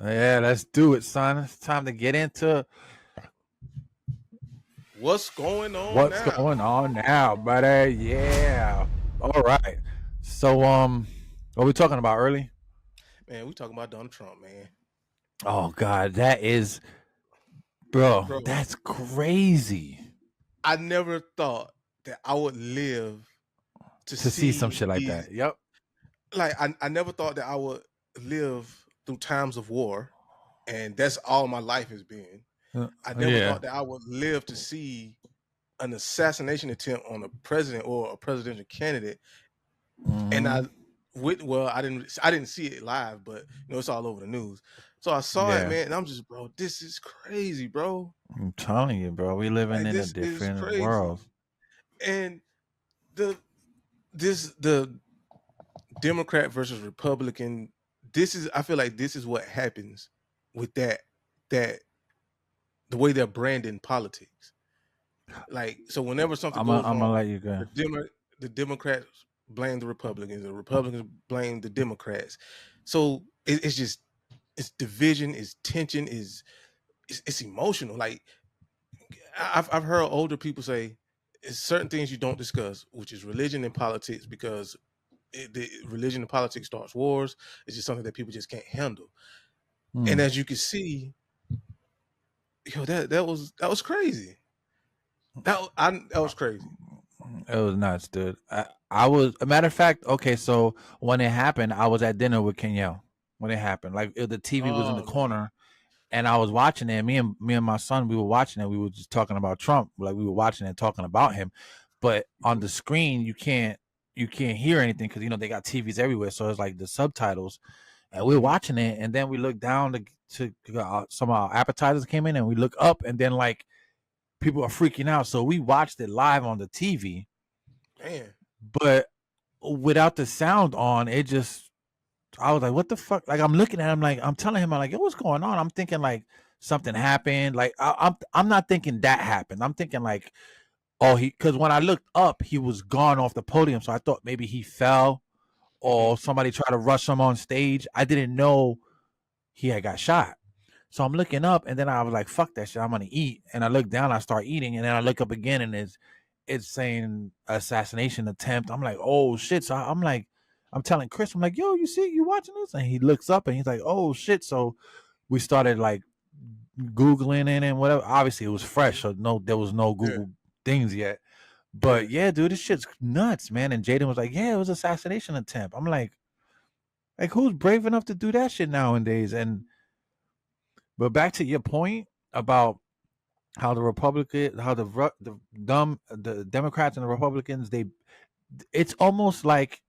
Yeah, let's do it, son. It's time to get into What's going on what's now? going on now, buddy. Yeah. All right. So, what we talking about early? Man, we talking about Donald Trump, man. Oh God, that is, bro. Bro, That's crazy I never thought that I would live to to see some see shit like these. that. Yep. I never thought that I would live through times of war, and that's all my life has been. I never Yeah. thought that I would live to see an assassination attempt on a president or a presidential candidate. And Hmm. I didn't see it live, but it's all over the news. So I saw it, Yeah. man, and I'm just, bro, this is crazy, bro. I'm telling you, bro. We living Like in a this is different crazy. world. And the Democrat versus Republican, I feel like this is what happens with that the way they're branding politics. Like, so whenever something goes I'm gonna wrong, let you go. the Demo- the Democrats blame the Republicans blame the Democrats. So it's just, it's division, it's tension, it's emotional. Like, I've heard older people say it's certain things you don't discuss, which is religion and politics, because the religion and politics starts wars. It's just something that people just can't handle. And Hmm. as you can see, that was crazy. That was crazy. It was nuts, dude. I was a matter of fact. Okay, so when it happened, I was at dinner with Kenyelle. When it happened, like the TV was in the Oh man. corner, and I was watching it. Me and my son, we were watching it. We were just talking about Trump. Like we were watching it, talking about him. But on the screen, you can't hear anything because they got TVs everywhere. So it's like the subtitles, and we were Mhm. watching it, and then we looked down to some of our appetizers came in, and we look up, and then like people are freaking out. So we watched it live on the TV, Man. but without the sound on, it just I was like, what the fuck? Like I'm looking at him, like I'm telling him, I'm like, yo, what's going on? I'm thinking like something happened. Like I'm not thinking that happened. I'm thinking like, oh, because when I looked up, he was gone off the podium, so I thought maybe he fell Mhm. or somebody tried to rush him on stage. I didn't know he had got shot. So I'm looking up, and then I was like, "Fuck that shit! I'm gonna eat." And I look down, I start eating, and then I look up again, and it's saying assassination attempt. I'm like, "Oh shit!" So I'm like, I'm telling Chris, I'm like, "Yo, you watching this?" And he looks up, and he's like, "Oh shit!" So we started like googling it and whatever. Obviously, it was fresh, Mhm. so there was no Yeah. Google things yet. Yeah. But yeah, dude, this shit's nuts, man. And Jaden was like, "Yeah, it was assassination attempt." I'm like who's brave enough to do that shit nowadays? And but back to your point about how the Democrats and the Republicans, it's almost like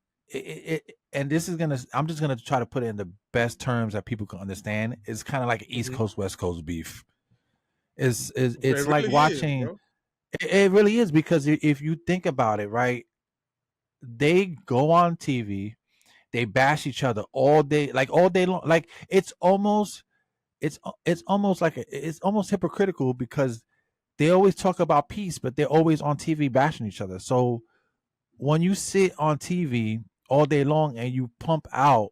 and this is gonna I'm just gonna try to put it in the best terms that people can understand. It's kind of like East Mhm. Coast West Coast beef. It's It it's like really is, watching. bro. It really is because if you think about it, right? They go on TV, they bash each other all day, like all day long. Like it's almost like it's almost hypocritical because they always talk about peace, but they're always on TV bashing each other. So when you sit on TV all day long and you pump out,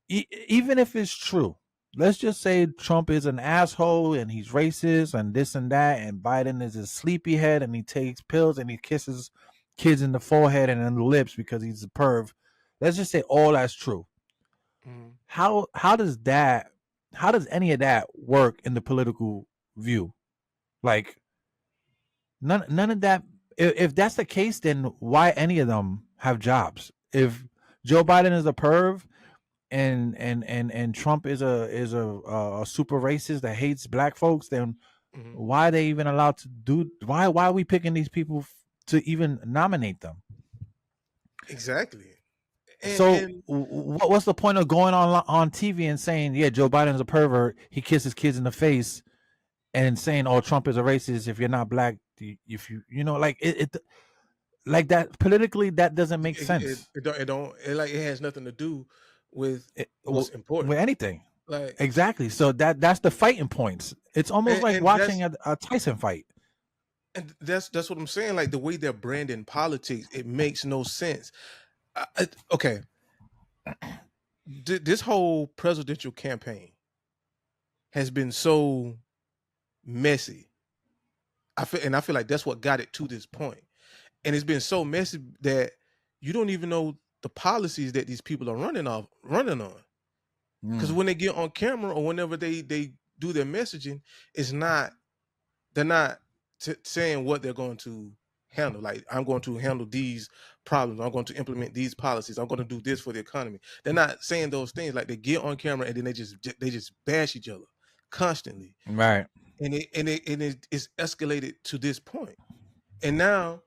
even if it's true, let's just say Trump is an asshole and he's racist and this and that, and Biden is a sleepyhead and he takes pills and he kisses kids in the forehead and in the lips because he's a perv. Let's just say all that's true. Mhm. How does that? How does any of that work in the political view? Like none of that. If that's the case, then why any of them have jobs? If Joe Biden is a perv and Trump is a super racist that hates black folks, then Mhm. why are they even allowed to do? Why are we picking these people to even nominate them? Exactly. And So and what's the point of going on TV and saying, yeah, Joe Biden's a pervert, he kisses kids in the face, and saying, oh, Trump is a racist if you're not black, if like like that politically, that doesn't make sense. it has nothing to do with what's With important. anything. Like, Exactly. So that's the fighting points. It's almost like and watching a Tyson fight. that's what I'm saying. Like, the way they're branding politics, it makes no sense. Okay, this whole presidential campaign, has been so messy. I feel like that's what got it to this point. And it's been so messy that you don't even know the policies that these people are running on. Because Mm. when they get on camera or whenever they do their messaging, it's not they're not saying what they're going to handle. Like, I'm going to handle these problems. I'm going to implement these policies. I'm going to do this for the economy. They're not saying those things. Like, they get on camera and then they just bash each other constantly, Right. and it's escalated to this point. And now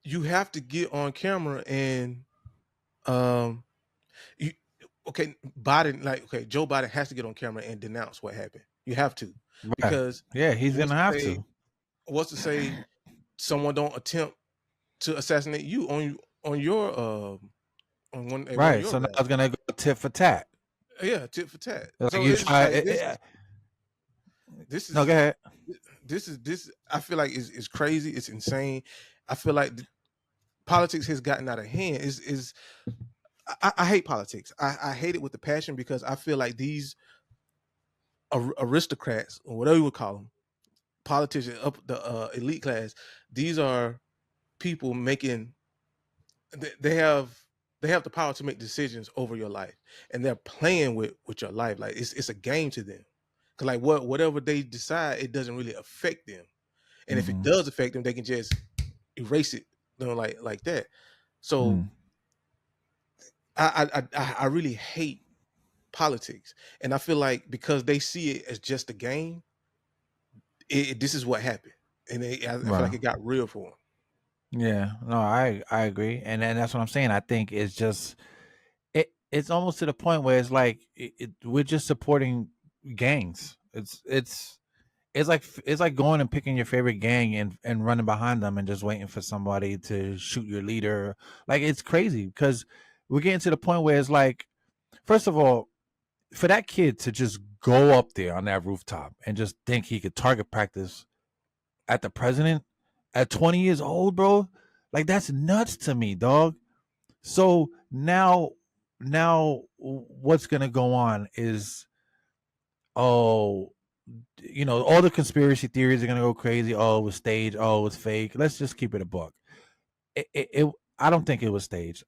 you have to get on camera and um you okay Biden, like, okay, Joe Biden has to get on camera and denounce what happened. You have to, Right. because Yeah, he's what's gonna to have say to. what's to say someone don't attempt to assassinate you on your on one at one of Right. your So now it's rallies. gonna go tit for tat. Yeah, tit for tat. Like So you it's just try. like this No, go is ahead. this I feel like is crazy. It's insane. I feel like politics has gotten out of hand. Is I hate politics. I hate it with a passion, because I feel like these aristocrats, or whatever you would call them, politicians, up the elite class, these are people making they have the power to make decisions over your life, and they're playing with your life. Like, it's a game to them, because like whatever they decide, it doesn't really affect them, and if it Mm-hmm. does affect them, they can just erase it, like that. So Mm. I really hate politics, and I feel like because they see it as just a game, this is what happened, and I feel like Right. it got real for them. Yeah. No, I agree, and then that's what I'm saying. I think it's just it's almost to the point where it's like we're just supporting gangs. It's like going and picking your favorite gang and running behind them and just waiting for somebody to shoot your leader. Like, it's crazy because we're getting to the point where it's like, first of all, for that kid to just go up there on that rooftop and just think he could target practice at the president at 20 years old, bro, like, that's nuts to me, dog. So now what's gonna go on is, oh, all the conspiracy theories are gonna go crazy. Oh, it was staged. Oh, it was fake. Let's just keep it a book. It I don't think it was staged.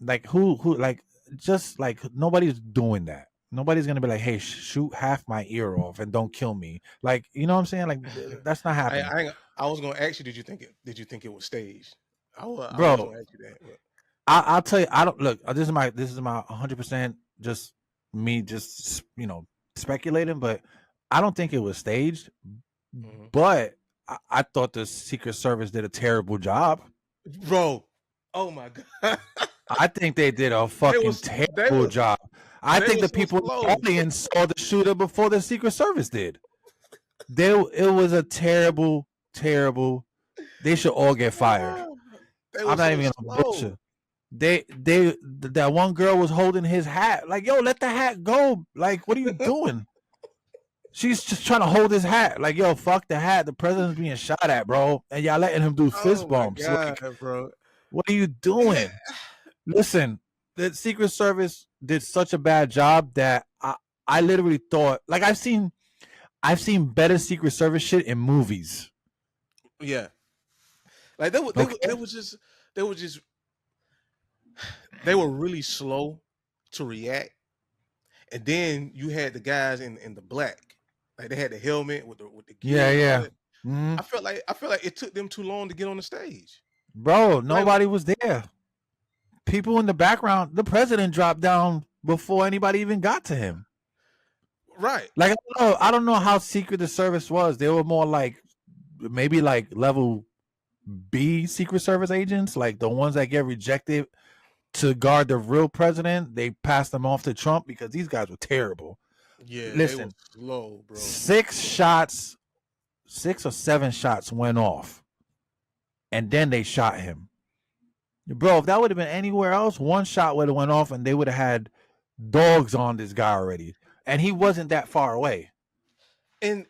Like, who like, just like, nobody's doing that. Nobody's gonna be like, hey, shoot half my ear off and don't kill me. Like, you know what I'm saying? Like, that's not happening, I was gonna ask you, did you think it was staged? I was bro. gonna ask you that, but I'll tell you. I don't look. This is my 100% just me just speculating, but I don't think it was staged. mhm. But I thought the Secret Service did a terrible job. Bro, oh my god, I think they did a they fucking was they terrible were job. I they think were the so people in the slow. audience saw the shooter before the Secret Service did. It was a terrible, terrible. They should all get fired. They I'm were not so even gonna bullshit. slow. That one girl was holding his hat. Like, yo, let the hat go. Like, what are you doing? She's just trying to hold his hat. Like, yo, fuck the hat. The president's being shot at, bro. And y'all letting him do fist Oh my bumps. god, Like, bro. what are you doing? Listen, the Secret Service did such a bad job that I literally thought, like, I've seen better Secret Service shit in movies. Yeah, like Okay. they were just they were really slow to react. And then you had the guys in the black, like they had the helmet with the Yeah, gear and all yeah. that. Hmm. I feel like it took them too long to get on the stage. Bro, Like, nobody was there. People in the background, the president dropped down before anybody even got to him. right. Like, I don't know how secret the service was. They were more like, maybe like level B Secret Service agents, like the ones that get rejected to guard the real president. They passed them off to Trump because these guys were terrible. Yeah, they were Listen, slow, bro. 6 shots, 6 or 7 shots went off, and then they shot him. Bro, if that would have been anywhere else, one shot would have went off, and they would have had dogs on this guy already, and he wasn't that far away. And